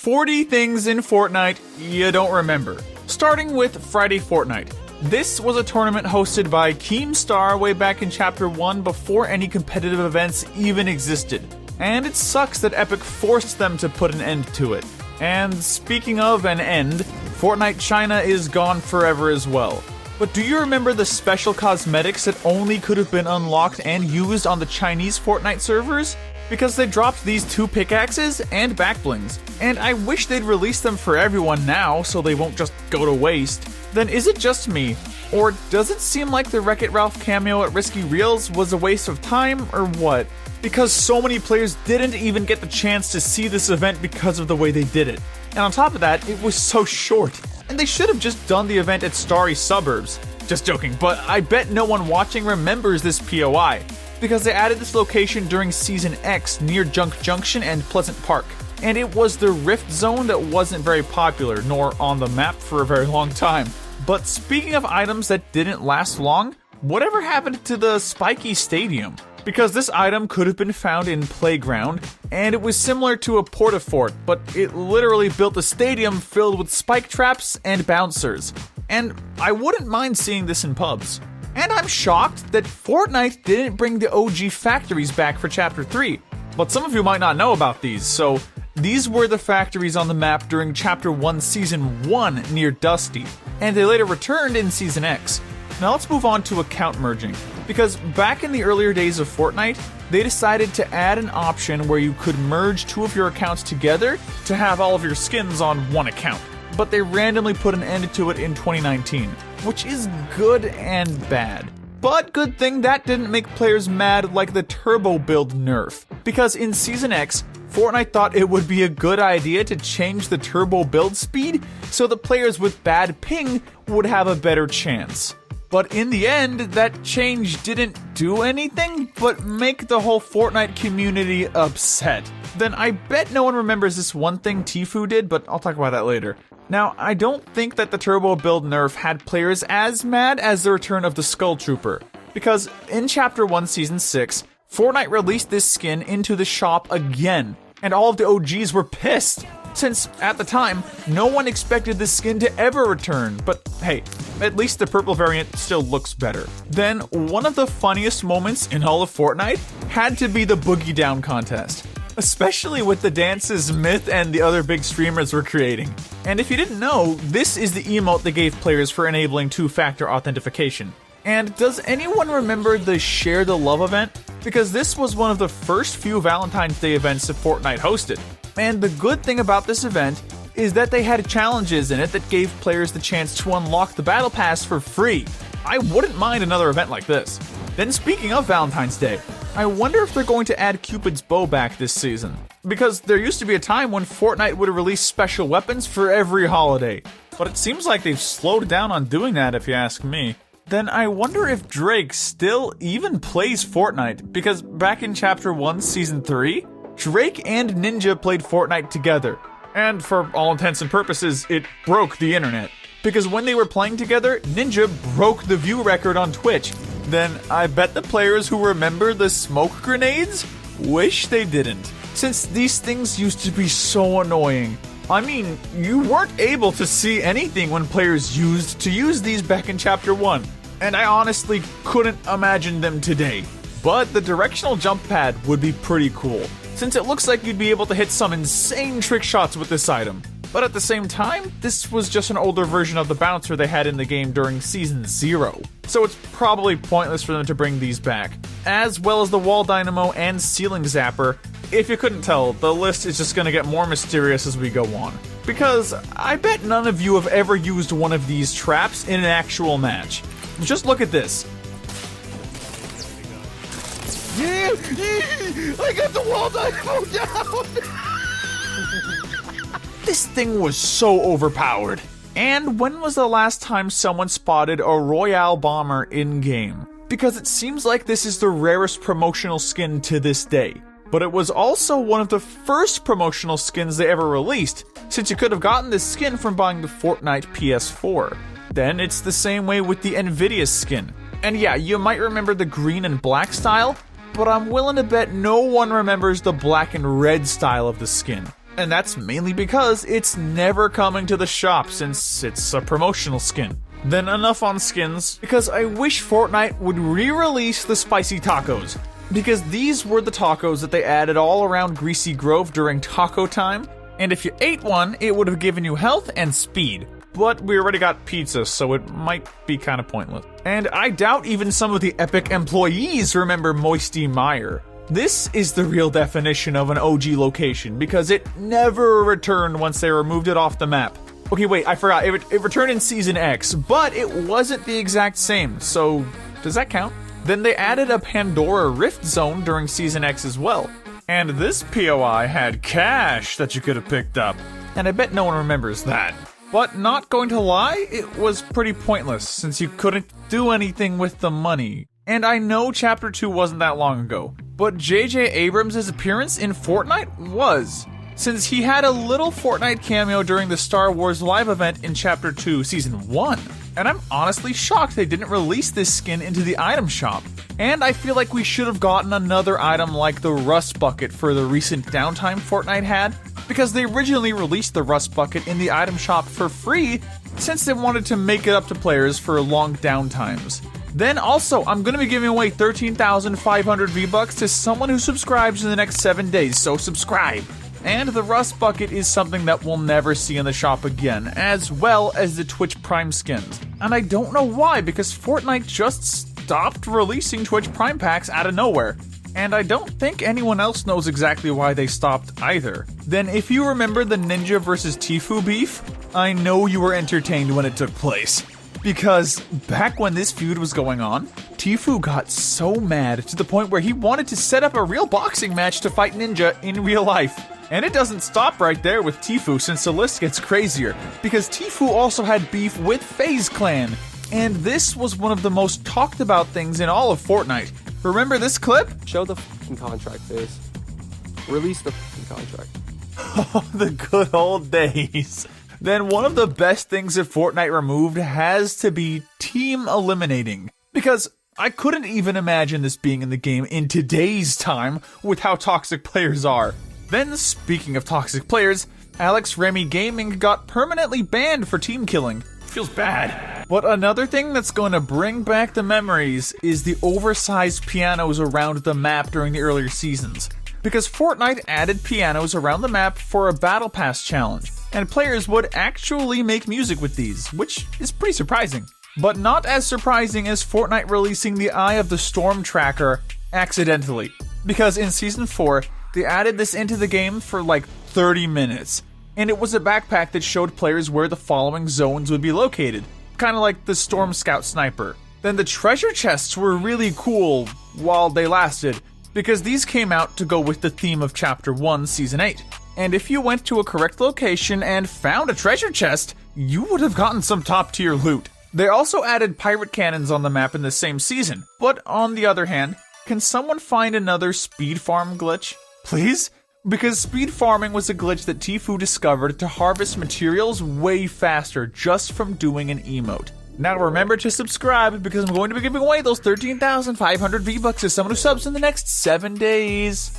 40 things in Fortnite you don't remember. Starting with Friday Fortnite. This was a tournament hosted by Keemstar way back in Chapter 1 before any competitive events even existed. And it sucks that Epic forced them to put an end to it. And speaking of an end, Fortnite China is gone forever as well. But do you remember the special cosmetics that only could have been unlocked and used on the Chinese Fortnite servers? Because they dropped these 2 pickaxes and backblings, and I wish they'd release them for everyone now so they won't just go to waste. Then is it just me, or does it seem like the Wreck-It Ralph cameo at Risky Reels was a waste of time, or what? Because so many players didn't even get the chance to see this event because of the way they did it. And on top of that, it was so short, and they should have just done the event at Starry Suburbs. Just joking, but I bet no one watching remembers this POI. Because they added this location during Season X near Junk Junction and Pleasant Park. And it was the Rift Zone that wasn't very popular, nor on the map for a very long time. But speaking of items that didn't last long, whatever happened to the Spiky Stadium? Because this item could have been found in Playground, and it was similar to a Portafort, but it literally built a stadium filled with spike traps and bouncers. And I wouldn't mind seeing this in pubs. And I'm shocked that Fortnite didn't bring the OG factories back for Chapter 3. But some of you might not know about these, so these were the factories on the map during Chapter 1 Season 1 near Dusty, and they later returned in Season X. Now let's move on to account merging, because back in the earlier days of Fortnite, they decided to add an option where you could merge 2 of your accounts together to have all of your skins on one account. But they randomly put an end to it in 2019, which is good and bad. But good thing that didn't make players mad like the turbo build nerf, because in Season X, Fortnite thought it would be a good idea to change the turbo build speed so the players with bad ping would have a better chance. But in the end, that change didn't do anything but make the whole Fortnite community upset. Then I bet no one remembers this one thing Tfue did, but I'll talk about that later. Now, I don't think that the turbo build nerf had players as mad as the return of the Skull Trooper, because in Chapter 1 Season 6, Fortnite released this skin into the shop again, and all of the OGs were pissed, since at the time, no one expected this skin to ever return, but hey, at least the purple variant still looks better. Then, one of the funniest moments in all of Fortnite had to be the Boogie Down contest. Especially with the dances Myth and the other big streamers were creating. And if you didn't know, this is the emote they gave players for enabling 2-factor authentication. And does anyone remember the Share the Love event? Because this was one of the first few Valentine's Day events that Fortnite hosted. And the good thing about this event is that they had challenges in it that gave players the chance to unlock the Battle Pass for free. I wouldn't mind another event like this. Then speaking of Valentine's Day, I wonder if they're going to add Cupid's bow back this season. Because there used to be a time when Fortnite would release special weapons for every holiday. But it seems like they've slowed down on doing that if you ask me. Then I wonder if Drake still even plays Fortnite, because back in Chapter 1 Season 3, Drake and Ninja played Fortnite together. And for all intents and purposes, it broke the internet. Because when they were playing together, Ninja broke the view record on Twitch. Then I bet the players who remember the smoke grenades wish they didn't, since these things used to be so annoying. I mean, you weren't able to see anything when players used to use these back in Chapter 1, and I honestly couldn't imagine them today. But the directional jump pad would be pretty cool, since it looks like you'd be able to hit some insane trick shots with this item. But at the same time, this was just an older version of the bouncer they had in the game during Season 0. So it's probably pointless for them to bring these back. As well as the wall dynamo and ceiling zapper. If you couldn't tell, the list is just gonna get more mysterious as we go on. Because I bet none of you have ever used one of these traps in an actual match. Just look at this. Yeah! I got the wall dynamo down! This thing was so overpowered. And when was the last time someone spotted a Royale Bomber in-game? Because it seems like this is the rarest promotional skin to this day. But it was also one of the first promotional skins they ever released, since you could have gotten this skin from buying the Fortnite PS4. Then it's the same way with the Nvidia skin. And yeah, you might remember the green and black style, but I'm willing to bet no one remembers the black and red style of the skin. And that's mainly because it's never coming to the shop since it's a promotional skin. Then enough on skins, because I wish Fortnite would re-release the spicy tacos. Because these were the tacos that they added all around Greasy Grove during taco time, and if you ate one, it would have given you health and speed. But we already got pizza, so it might be kind of pointless. And I doubt even some of the Epic employees remember Moisty Mire. This is the real definition of an OG location, because it never returned once they removed it off the map. Okay, wait, I forgot. It returned in Season X, but it wasn't the exact same, so does that count? Then they added a Pandora Rift Zone during Season X as well. And this POI had cash that you could have picked up. And I bet no one remembers that. But not going to lie, it was pretty pointless since you couldn't do anything with the money. And I know Chapter 2 wasn't that long ago, but J.J. Abrams' appearance in Fortnite was, since he had a little Fortnite cameo during the Star Wars live event in Chapter 2, Season 1. And I'm honestly shocked they didn't release this skin into the item shop. And I feel like we should have gotten another item like the Rust Bucket for the recent downtime Fortnite had, because they originally released the Rust Bucket in the item shop for free since they wanted to make it up to players for long downtimes. Then also, I'm going to be giving away 13,500 V-Bucks to someone who subscribes in the next 7 days, so subscribe! And the Rust Bucket is something that we'll never see in the shop again, as well as the Twitch Prime skins. And I don't know why, because Fortnite just stopped releasing Twitch Prime packs out of nowhere. And I don't think anyone else knows exactly why they stopped either. Then if you remember the Ninja vs. Tfue beef, I know you were entertained when it took place. Because back when this feud was going on, Tfue got so mad to the point where he wanted to set up a real boxing match to fight Ninja in real life. And it doesn't stop right there with Tfue, since the list gets crazier, because Tfue also had beef with FaZe Clan. And this was one of the most talked about things in all of Fortnite. Remember this clip? Show the f***ing contract, FaZe. Release the f***ing contract. Oh, the good old days. Then one of the best things that Fortnite removed has to be team eliminating. Because I couldn't even imagine this being in the game in today's time with how toxic players are. Then, speaking of toxic players, Alex Remy Gaming got permanently banned for team killing. Feels bad. But another thing that's going to bring back the memories is the oversized pianos around the map during the earlier seasons. Because Fortnite added pianos around the map for a Battle Pass challenge, and players would actually make music with these, which is pretty surprising. But not as surprising as Fortnite releasing the Eye of the Storm tracker accidentally. Because in Season 4, they added this into the game for like 30 minutes. And it was a backpack that showed players where the following zones would be located. Kind of like the Storm Scout Sniper. Then the treasure chests were really cool while they lasted, because these came out to go with the theme of Chapter 1, Season 8. And if you went to a correct location and found a treasure chest, you would have gotten some top tier loot. They also added pirate cannons on the map in the same season. But on the other hand, can someone find another speed farm glitch? Please? Because speed farming was a glitch that Tfue discovered to harvest materials way faster just from doing an emote. Now remember to subscribe, because I'm going to be giving away those 13,500 V-Bucks to someone who subs in the next 7 days.